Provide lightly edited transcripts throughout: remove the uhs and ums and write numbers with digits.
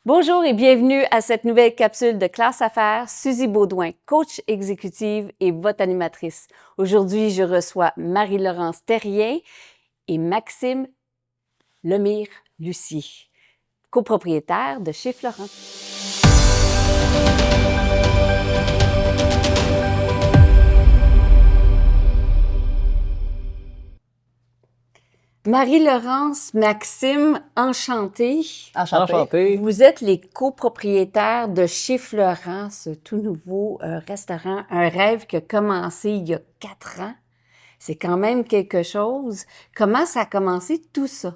Bonjour et bienvenue à cette nouvelle capsule de Classe Affaires. Suzy Baudouin, coach exécutive et votre animatrice. Aujourd'hui, je reçois Marie-Laurence Terrien et Maxime Lemire-Lucier, copropriétaires de chez Florent. Marie-Laurence, Maxime, enchantée. Enchanté. Vous êtes les copropriétaires de chez Florent, ce tout nouveau restaurant, un rêve qui a commencé il y a 4 ans. C'est quand même quelque chose. Comment ça a commencé tout ça?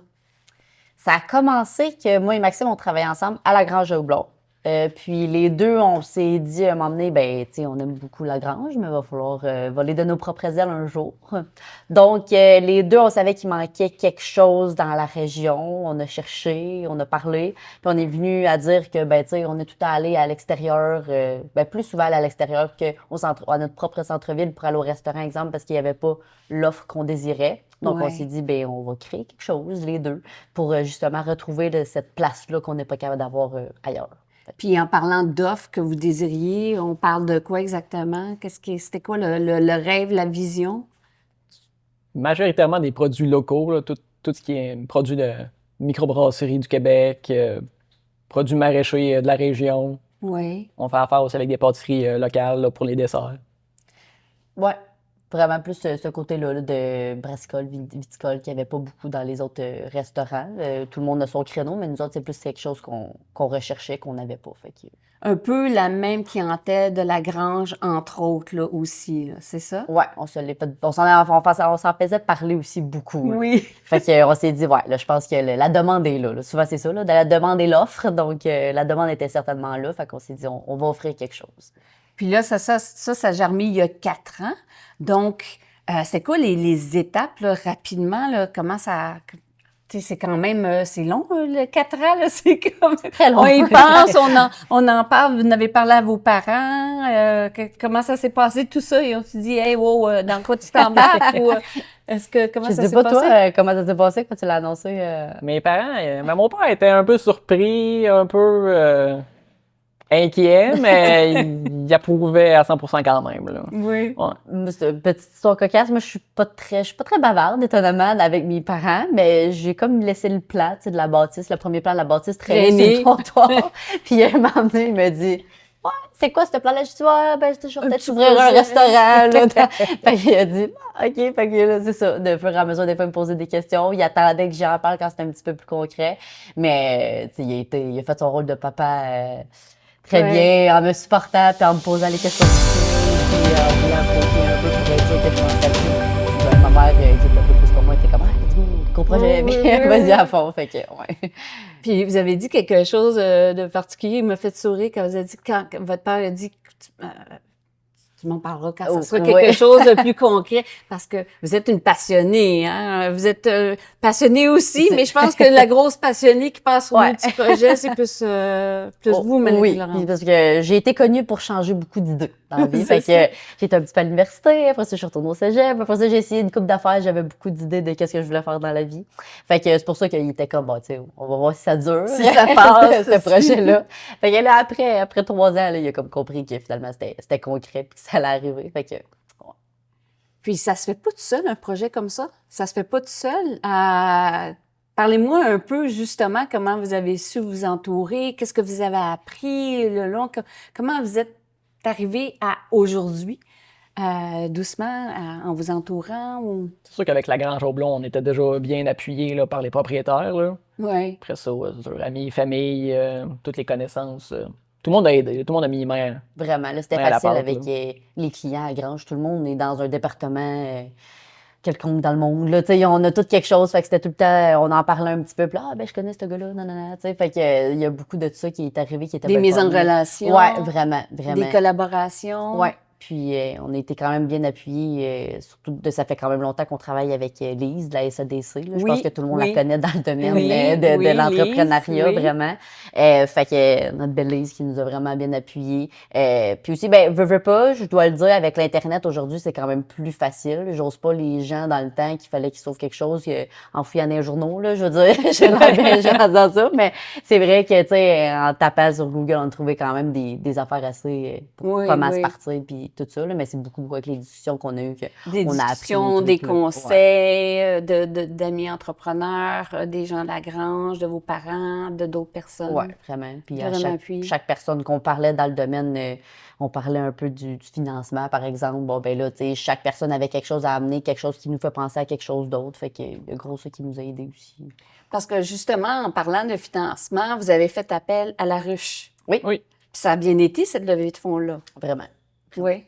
Ça a commencé que moi et Maxime, on travaillait ensemble à la Grange de Houblon. Puis les deux, on s'est dit à un moment donné, ben, tu sais, on aime beaucoup la Grange, mais il va falloir voler de nos propres ailes un jour. Donc, les deux, on savait qu'il manquait quelque chose dans la région. On a cherché, on a parlé, puis on est venu à dire que, ben, tu sais, on est tout à aller à l'extérieur, ben, plus souvent aller à l'extérieur à notre propre centre-ville pour aller au restaurant, exemple, parce qu'il n'y avait pas l'offre qu'on désirait. Donc, Ouais. on s'est dit, ben, on va créer quelque chose, les deux, pour justement retrouver cette place-là qu'on n'est pas capable d'avoir ailleurs. Puis en parlant d'offres que vous désiriez, on parle de quoi exactement? C'était quoi le rêve, la vision? Majoritairement des produits locaux, là, tout ce qui est produits de microbrasserie du Québec, produits maraîchers de la région. Oui. On fait affaire aussi avec des pâtisseries locales là, pour les desserts. Ouais, vraiment plus ce côté-là là, de brassicole, viticole qu'il n'y avait pas beaucoup dans les autres restaurants. Tout le monde a son créneau, mais nous autres, c'est plus quelque chose qu'on recherchait, qu'on n'avait pas. Fait que... Un peu la même clientèle de la Grange, entre autres, là, aussi, là, c'est ça? Ouais, on s'en faisait parler aussi beaucoup. Là. Oui. Fait qu'on s'est dit, ouais, là, je pense que la demande est là. Là. Souvent, c'est ça, là, de la demande et l'offre. Donc, la demande était certainement là. Fait qu'on s'est dit, on va offrir quelque chose. Puis là, ça a germé il y a 4 ans. Donc, c'est quoi les étapes, là, rapidement, là, comment ça... Tu sais, c'est quand même, c'est long, le 4 ans, là, c'est comme... Très long. On y pense, on en parle, vous en avez parlé à vos parents, comment ça s'est passé, tout ça, et on se dit, hey, wow, dans quoi tu t'embarques, ou comment ça s'est pas, passé? toi, comment ça s'est passé quand tu l'as annoncé? Mes parents, mon père était un peu surpris, un peu inquiet, mais il approuvait à 100% quand même. Là. Oui. Ouais. C'est une petite histoire cocasse. Moi, je suis pas très bavarde, étonnamment, avec mes parents, mais j'ai comme laissé le plat, tu sais, de la bâtisse, le premier plan de la bâtisse traîner sur le trottoir. Puis, un moment donné, il me dit, ouais, c'est quoi ce plan-là? Je dis, ouais, ben, je vais peut-être ouvrir un restaurant, là. Fait qu'il a dit, OK, fait que là, c'est ça. De fur et à mesure, des fois, il me posait des questions. Il attendait que j'en parle quand c'était un petit peu plus concret. Mais, tu sais, il a fait son rôle de papa, très bien, en me supportant, puis en me posant les questions puis en voulant poser un peu pour être sûr que je pensais à tout. Puis, ma mère, qui était un peu plus comme moi, était comme, ah, let's go, gros projet, vas-y à fond, fait que, ouais. Puis vous avez dit quelque chose de particulier, il m'a fait sourire quand vous avez dit, quand votre père a dit, tu m'en parleras quand ça sera quelque chose de plus concret, parce que vous êtes une passionnée, hein? Vous êtes passionnée aussi, mais je pense que la grosse passionnée qui passe au multi-projet, c'est plus vous, Marie-Laurence. Oui, parce que j'ai été connue pour changer beaucoup d'idées dans la vie. Fait que j'étais un petit peu à l'université, après ça, je suis retournée au cégep, après ça, j'ai essayé une couple d'affaires, j'avais beaucoup d'idées de qu'est-ce que je voulais faire dans la vie. Fait que c'est pour ça qu'il était comme, bon, tu sais, on va voir si ça dure. Si ça passe, ce projet-là. Fait que là, après 3 ans, là, il a comme compris que finalement, c'était concret puis que ça allait arriver. Fait que, ouais. Puis ça se fait pas tout seul, un projet comme ça? Ça se fait pas tout seul? Parlez-moi un peu, justement, comment vous avez su vous entourer, qu'est-ce que vous avez appris le long, comment vous êtes arrivé à aujourd'hui, doucement, en vous entourant? Ou... C'est sûr qu'avec la Grange Houblon, on était déjà bien appuyés là, par les propriétaires. Là. Oui. Après ça, amis, famille, toutes les connaissances. Tout le monde a aidé, tout le monde a mis main. Vraiment, là, c'était facile avec les clients à Grange. Tout le monde est dans un département quelconque dans le monde. Là, on a tout quelque chose, fait que c'était tout le temps, on en parlait un petit peu. Puis, ben, je connais ce gars-là, non. Fait que, il y a beaucoup de ça qui est arrivé, qui était des mises en relation. Ouais, vraiment. Des collaborations. Ouais, Puis on a été quand même bien appuyés, surtout ça fait quand même longtemps qu'on travaille avec Lise de la SADC. Là. Je pense que tout le monde la connaît dans le domaine de l'entrepreneuriat, Lise, vraiment. Fait que notre belle Lise qui nous a vraiment bien appuyés. Puis aussi, veux pas, je dois le dire, avec l'Internet aujourd'hui, c'est quand même plus facile. J'ose pas les gens dans le temps qu'il fallait qu'ils sauvent quelque chose en fouillant dans les journaux, là, je veux dire. J'ai l'air bien gens en disant ça, mais c'est vrai que, tu sais, en tapant sur Google, on trouvait quand même des affaires assez pour comment se partir, puis tout ça, là, mais c'est beaucoup avec les discussions qu'on a eues qu'on a appris. Des conseils d'amis entrepreneurs, des gens de la grange, de vos parents, de d'autres personnes. Oui, vraiment. Puis à chaque personne qu'on parlait dans le domaine, on parlait un peu du financement, par exemple. Bon, ben là, tu sais, chaque personne avait quelque chose à amener, quelque chose qui nous fait penser à quelque chose d'autre. Fait que le gros, ça qui nous a aidés aussi. Parce que justement, en parlant de financement, vous avez fait appel à la ruche. Oui. Puis ça a bien été, cette levée de fonds-là. Vraiment. Oui.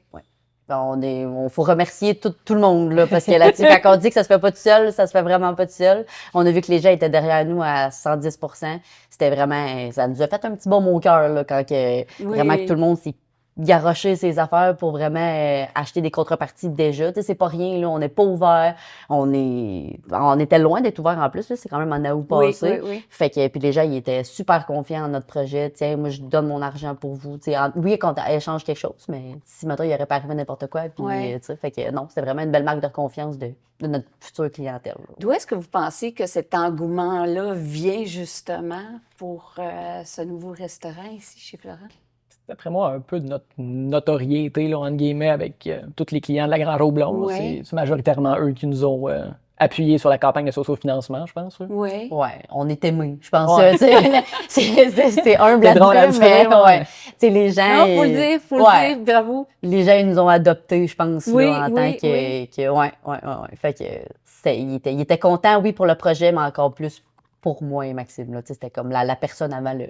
On faut remercier tout le monde, là, parce que là-dessus, quand on dit que ça se fait pas tout seul, ça se fait vraiment pas tout seul. On a vu que les gens étaient derrière nous à 110 %. C'était vraiment, ça nous a fait un petit baume au cœur, là, quand vraiment que tout le monde s'est garrocher ses affaires pour vraiment acheter des contreparties déjà. Tu sais, c'est pas rien, là. On n'est pas ouvert. On était loin d'être ouvert en plus, là. C'est quand même en août passé. Oui. Fait que, puis les gens, ils étaient super confiants en notre projet. Tiens, moi, je donne mon argent pour vous. Tu sais, oui, quand on échange quelque chose, mais si, maintenant, il aurait pas arrivé n'importe quoi. Puis, tu sais, fait que non, c'était vraiment une belle marque de confiance de notre future clientèle. D'où est-ce que vous pensez que cet engouement-là vient justement pour ce nouveau restaurant ici chez Florent? D'après moi, un peu de notre notoriété, là, entre guillemets, avec tous les clients de la Grange au Blond. C'est majoritairement eux qui nous ont appuyés sur la campagne de socio-financement, je pense. Oui. Oui, on est aimés, je pense. C'est humble à dire, mais les gens... Non, faut le dire, bravo. Les gens, ils nous ont adoptés, je pense, là, en tant que... Fait que ils étaient contents, oui, pour le projet, mais encore plus pour moi et Maxime. Là, c'était comme la personne avant le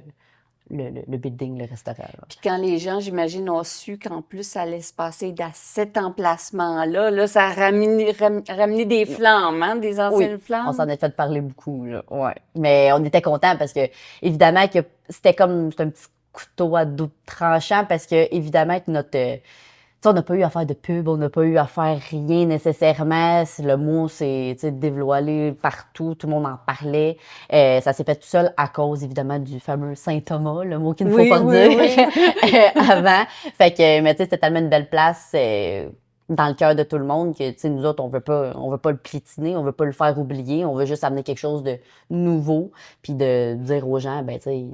building, le restaurant. Là. Puis quand les gens, j'imagine, ont su qu'en plus, ça allait se passer dans cet emplacement-là, là, ça a ramené des flammes, hein, des anciennes flammes. On s'en est fait parler beaucoup, là, ouais. Mais on était contents parce que, évidemment, que c'était un petit couteau à double tranchant parce que, évidemment, que notre... on n'a pas eu à faire de pub, on n'a pas eu à faire rien nécessairement. Le mot s'est dévoilé partout, tout le monde en parlait. Ça s'est fait tout seul à cause, évidemment, du fameux Saint-Thomas, le mot qu'il ne faut pas dire avant. Fait que, mais tu sais, c'était tellement une belle place dans le cœur de tout le monde que, tu sais, nous autres, on veut pas le piétiner, on veut pas le faire oublier, on veut juste amener quelque chose de nouveau, puis de dire aux gens, ben, tu sais,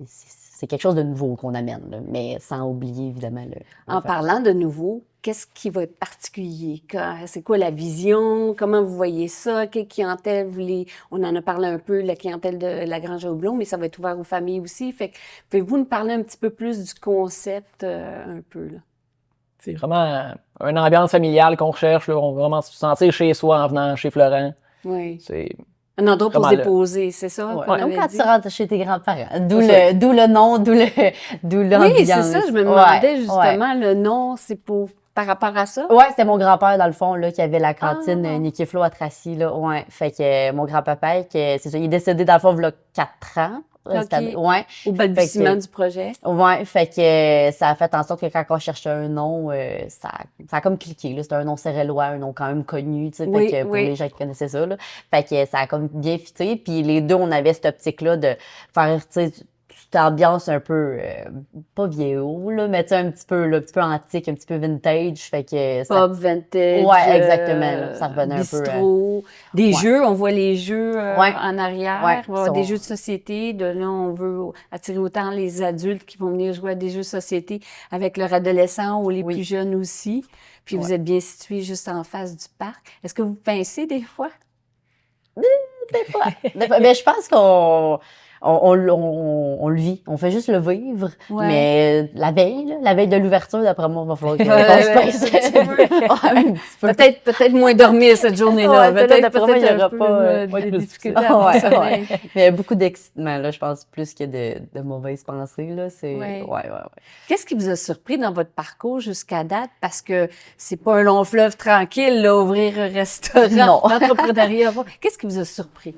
c'est quelque chose de nouveau qu'on amène, là, mais sans oublier, évidemment, En parlant de nouveau, qu'est-ce qui va être particulier? C'est quoi la vision? Comment vous voyez ça? Quelle clientèle on en a parlé un peu, la clientèle de la Grange au Blond, mais ça va être ouvert aux familles aussi. Fait que, pouvez-vous nous parler un petit peu plus du concept, un peu, là? C'est vraiment une ambiance familiale qu'on recherche, là. On veut vraiment se sentir chez soi en venant chez Florent. Oui. C'est un endroit pour se déposer, c'est ça? Ouais. Comme quand tu rentres chez tes grands-parents. D'où le nom, d'où l'ambiance. Oui, c'est ça. Je me demandais justement, le nom, c'est par rapport à ça? Oui, c'était mon grand-père, dans le fond, là, qui avait la cantine Niki Flo à Tracy, là. Ouais. Fait que mon grand-papa, c'est ça, il est décédé, dans le fond, il y a 4 ans. Okay. Au balbutiement du projet. Oui, fait que ça a fait en sorte que quand on cherchait un nom, ça a comme cliqué. C'était un nom cérellois, un nom quand même connu, tu sais, fait que pour les gens qui connaissaient ça. Là, fait que ça a comme bien fité. Puis les deux, on avait cette optique-là de faire, tu sais, cette ambiance un peu, pas vieillot, là, mais tu sais, un petit peu antique, un petit peu vintage. Fait que pop, vintage. Oui, exactement. Ça revenait bistrot, un peu. Des jeux, on voit les jeux en arrière. Ouais, des jeux de société. De là, on veut attirer autant les adultes qui vont venir jouer à des jeux de société avec leurs adolescents ou les plus jeunes aussi. Puis vous êtes bien situé juste en face du parc. Est-ce que vous pincez des fois? Des fois. Mais je pense qu'on le vit. On fait juste le vivre. Ouais. Mais la veille de l'ouverture, d'après moi, il va falloir qu'on se pince. Peut-être moins dormir cette journée-là. D'après moi, il n'y aura pas de difficultés. Mais il y a beaucoup d'excitement, là, je pense, plus que de mauvaises pensées. Là. Qu'est-ce qui vous a surpris dans votre parcours jusqu'à date? Parce que c'est pas un long fleuve tranquille, là, ouvrir un restaurant, l'entrepreneuriat. Qu'est-ce qui vous a surpris?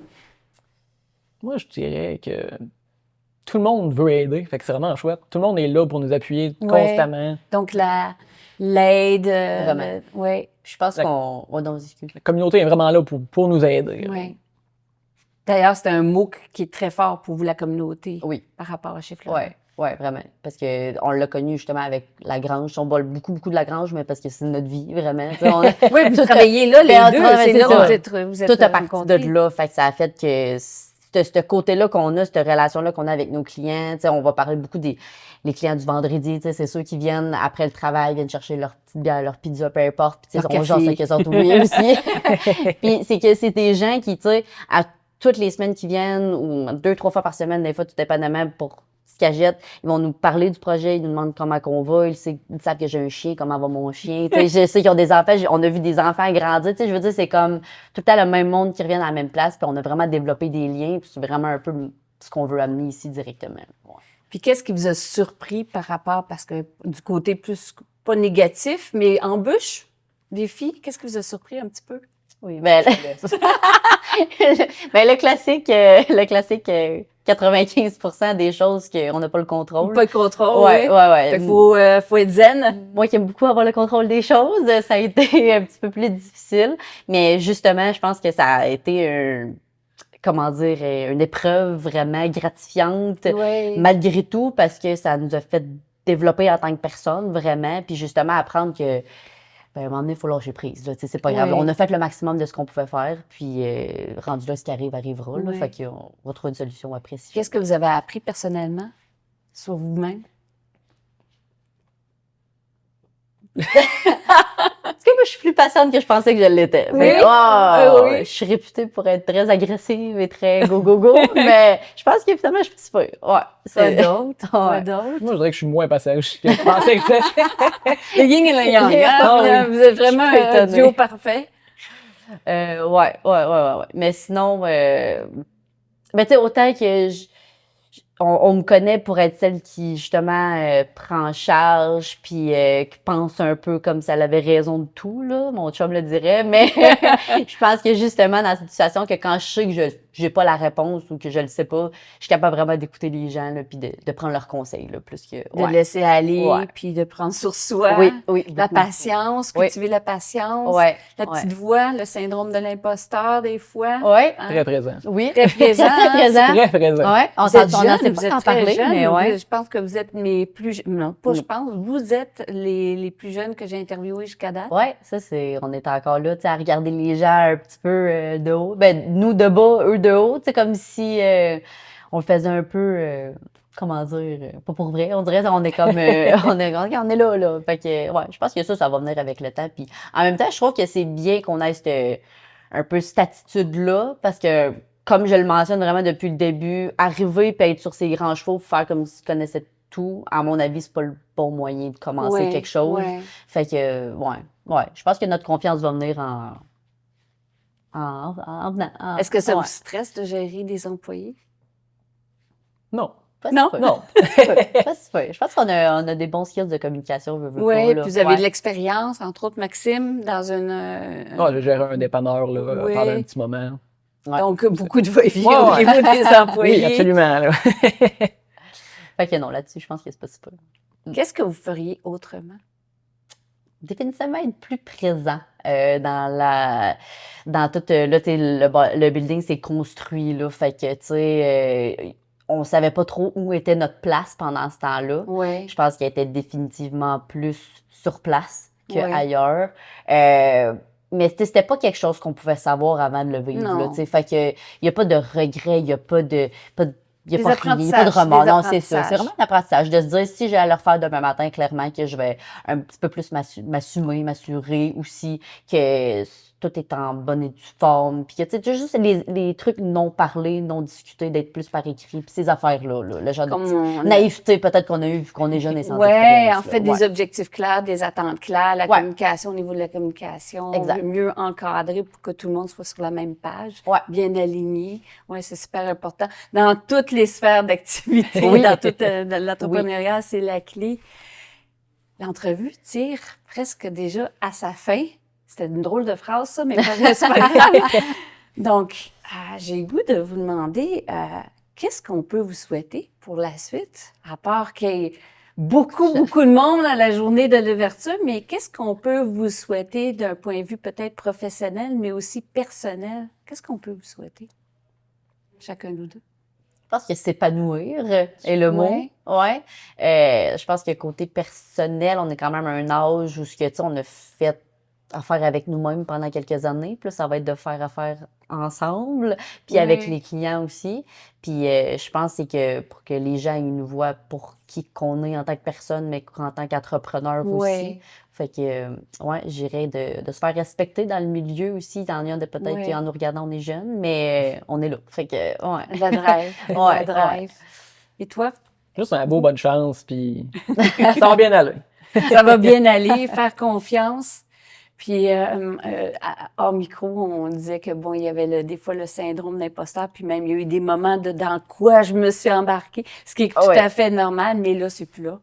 Moi, je dirais que tout le monde veut aider. Fait que c'est vraiment chouette. Tout le monde est là pour nous appuyer constamment. Donc, l'aide. Vraiment. Oui. Je pense qu'on on discute. La communauté est vraiment là pour nous aider. Oui. D'ailleurs, c'est un mot qui est très fort pour vous, la communauté. Oui. Par rapport à Chez Florent. Oui, vraiment. Parce qu'on l'a connu justement avec la grange. On parle beaucoup de la grange, mais parce que c'est notre vie, vraiment. Oui, vous travaillez là, les deux. C'est là où vous êtes tout a parti de là. Fait que ça a fait que ce côté-là qu'on a, cette relation-là qu'on a avec nos clients, on va parler beaucoup des clients du vendredi, c'est ceux qui viennent après le travail, viennent chercher leur petite bière, leur pizza, peu importe. Puis on jase avec eux autres, oui, aussi. Puis c'est que c'est des gens qui, à toutes les semaines qui viennent, ou 2-3 fois par semaine, des fois, tout dépendamment pour ce qu'ils achètent, ils vont nous parler du projet, ils nous demandent comment qu'on va, ils savent que j'ai un chien, comment va mon chien. Je sais qu'ils ont des enfants, on a vu des enfants grandir. Je veux dire, c'est comme tout le temps le même monde qui revient à la même place, puis on a vraiment développé des liens, puis c'est vraiment un peu ce qu'on veut amener ici directement. Ouais. Puis qu'est-ce qui vous a surpris par rapport, parce que du côté plus, pas négatif, mais embûche, défi, qu'est-ce qui vous a surpris un petit peu? Oui, le classique, 95% des choses qu'on n'a pas le contrôle. Pas le contrôle, ouais. Fait qu'il faut être zen. Moi qui aime beaucoup avoir le contrôle des choses, ça a été un petit peu plus difficile. Mais justement, je pense que ça a été une épreuve vraiment gratifiante, malgré tout, parce que ça nous a fait développer en tant que personne, vraiment. Puis justement, apprendre que à un moment donné, il faut lâcher prise. Là. C'est pas grave. On a fait le maximum de ce qu'on pouvait faire, puis rendu là, ce qui arrive, arrivera. Là, fait qu'on va trouver une solution après. Qu'est-ce que vous avez appris personnellement sur vous-même? Parce que moi, je suis plus patiente que je pensais que je l'étais. Oui. Je suis réputée pour être très agressive et très go, mais je pense qu'évidemment, je suis pas. Pas d'autres. Ouais. Moi, je dirais que je suis moins patient que je pensais que j'étais. Le yin et le yang. Vous êtes vraiment un duo parfait. Ouais. Mais sinon, tu sais, autant que on me connaît pour être celle qui, justement, prend en charge puis qui pense un peu comme si elle avait raison de tout, là. Mon chum le dirait, mais je pense que, justement, dans cette situation, que quand je sais que j'ai pas la réponse ou que je le sais pas, je suis capable vraiment d'écouter les gens, là, puis de prendre leurs conseils, là, plus que... De laisser aller, puis de prendre sur soi. Oui. La patience, cultiver la patience. La petite voix, le syndrome de l'imposteur, des fois. Très présent. Oui. Très présent. Très présent. Ouais. Vous êtes jeune, vous êtes très jeune, mais je pense que vous êtes mes plus... Non, pas je pense. Vous êtes les plus jeunes que j'ai interviewés jusqu'à date. Oui, ça, on est encore là, tu sais, à regarder les gens un petit peu de haut. Ben, nous de bas, eux de haut, tu sais, comme si on le faisait un peu... comment dire, pas pour vrai, on dirait on est comme on est là. Fait que je pense que ça va venir avec le temps. Puis en même temps, je trouve que c'est bien qu'on ait un peu cette attitude-là, parce que comme je le mentionne vraiment depuis le début, arriver puis être sur ses grands chevaux, faire comme si tu connaissais tout, à mon avis, c'est pas le bon moyen de commencer quelque chose. Fait que je pense que notre confiance va venir en venant. Est-ce que ça vous stresse de gérer des employés? Non. Non. Je pense qu'on a des bons skills de communication. Oui, puis vous avez de l'expérience, entre autres Maxime, dans une... j'ai géré un dépanneur là, pendant un petit moment. Donc, beaucoup de va-et-vient au niveau des employés. Oui, absolument. Là. Fait que non, là-dessus, je pense que c'est pas super. Qu'est-ce que vous feriez autrement? Définitivement être plus présent dans tout... Là, le building s'est construit, là, fait que, tu sais... on savait pas trop où était notre place pendant ce temps-là. Je pense qu'elle était définitivement plus sur place qu'ailleurs. Mais c'était pas quelque chose qu'on pouvait savoir avant de le vivre. Là, fait que il y a pas de regret, il y a pas de il n'y a pas de remords. Non, c'est ça. C'est vraiment un apprentissage de se dire, si j'ai à le refaire demain matin, clairement que je vais un petit peu plus m'assurer aussi que tout est en bonne et due forme. Puis, tu sais, juste les trucs non parlés, non discutés, d'être plus par écrit. Puis ces affaires-là, le genre de naïveté peut-être qu'on a eu vu qu'on est jeune et sans en fait, des objectifs clairs, des attentes claires, la communication au niveau de la communication, mieux encadré pour que tout le monde soit sur la même page, bien aligné. Oui, c'est super important. Dans toutes les sphères d'activité, dans tout l'entrepreneuriat, c'est la clé. L'entrevue tire presque déjà à sa fin. C'était une drôle de phrase, ça, mais c'est pas grave. Donc, j'ai le goût de vous demander qu'est-ce qu'on peut vous souhaiter pour la suite? À part qu'il y ait beaucoup de monde à la journée de l'ouverture, mais qu'est-ce qu'on peut vous souhaiter d'un point de vue peut-être professionnel, mais aussi personnel? Qu'est-ce qu'on peut vous souhaiter? Chacun de nous deux. Je pense que s'épanouir est le mot. Ouais. Je pense que côté personnel, on est quand même à un âge où on a fait affaire avec nous-mêmes pendant quelques années. Puis là, ça va être de faire affaire ensemble, puis avec les clients aussi. Puis je pense que pour que les gens ils nous voient pour qui qu'on est en tant que personne, mais en tant qu'entrepreneur aussi. Fait que, j'irais de se faire respecter dans le milieu aussi. Il y en a peut-être qui, en nous regardant, on est jeunes, mais on est là. Fait que, La drive. La drive. Et toi? Juste un beau bonne chance, puis ça va bien aller. Ça va bien aller, faire confiance. Puis, hors micro, on disait que bon, il y avait des fois le syndrome d'imposteur, puis même il y a eu des moments dans quoi je me suis embarquée, ce qui est tout à fait normal, mais là, c'est plus là.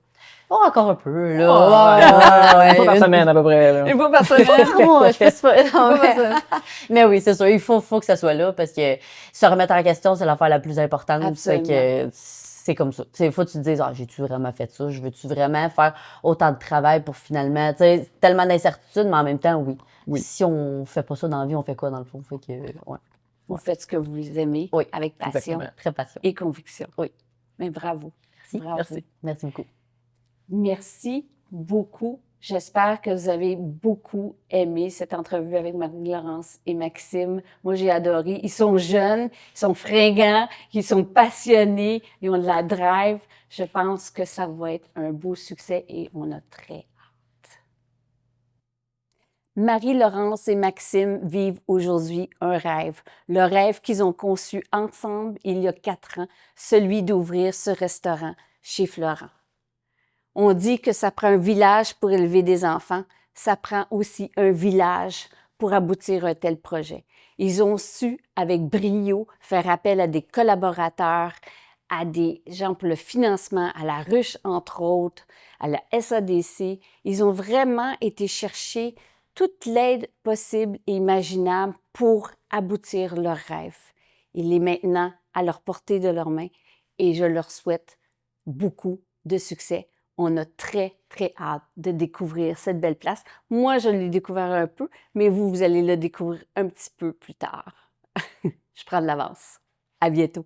Oh, encore un peu, là. Une fois par semaine, à peu près. Là. Une fois par semaine. Je fais pas. Mais oui, c'est sûr, il faut que ça soit là, parce que se remettre en question, c'est l'affaire la plus importante. Absolument. Fait que c'est comme ça. Il faut que tu te dises, j'ai-tu vraiment fait ça? Je veux-tu vraiment faire autant de travail pour finalement, tellement d'incertitudes, mais en même temps, oui. Si on fait pas ça dans la vie, on fait quoi dans le fond? Fait que, Vous faites ce que vous aimez, avec passion. Exactement. Très passion. Et conviction. Oui. Mais bravo. Bravo. Merci beaucoup. Merci beaucoup. J'espère que vous avez beaucoup aimé cette entrevue avec Marie-Laurence et Maxime. Moi, j'ai adoré. Ils sont jeunes, ils sont fringants, ils sont passionnés, ils ont de la drive. Je pense que ça va être un beau succès et on a très hâte. Marie-Laurence et Maxime vivent aujourd'hui un rêve. Le rêve qu'ils ont conçu ensemble il y a 4 ans, celui d'ouvrir ce restaurant chez Florent. On dit que ça prend un village pour élever des enfants. Ça prend aussi un village pour aboutir à un tel projet. Ils ont su, avec brio, faire appel à des collaborateurs, à des gens pour le financement, à la ruche, entre autres, à la SADC. Ils ont vraiment été chercher toute l'aide possible et imaginable pour aboutir leur rêve. Il est maintenant à leur portée de leurs mains et je leur souhaite beaucoup de succès. On a très, très hâte de découvrir cette belle place. Moi, je l'ai découvert un peu, mais vous allez le découvrir un petit peu plus tard. Je prends de l'avance. À bientôt.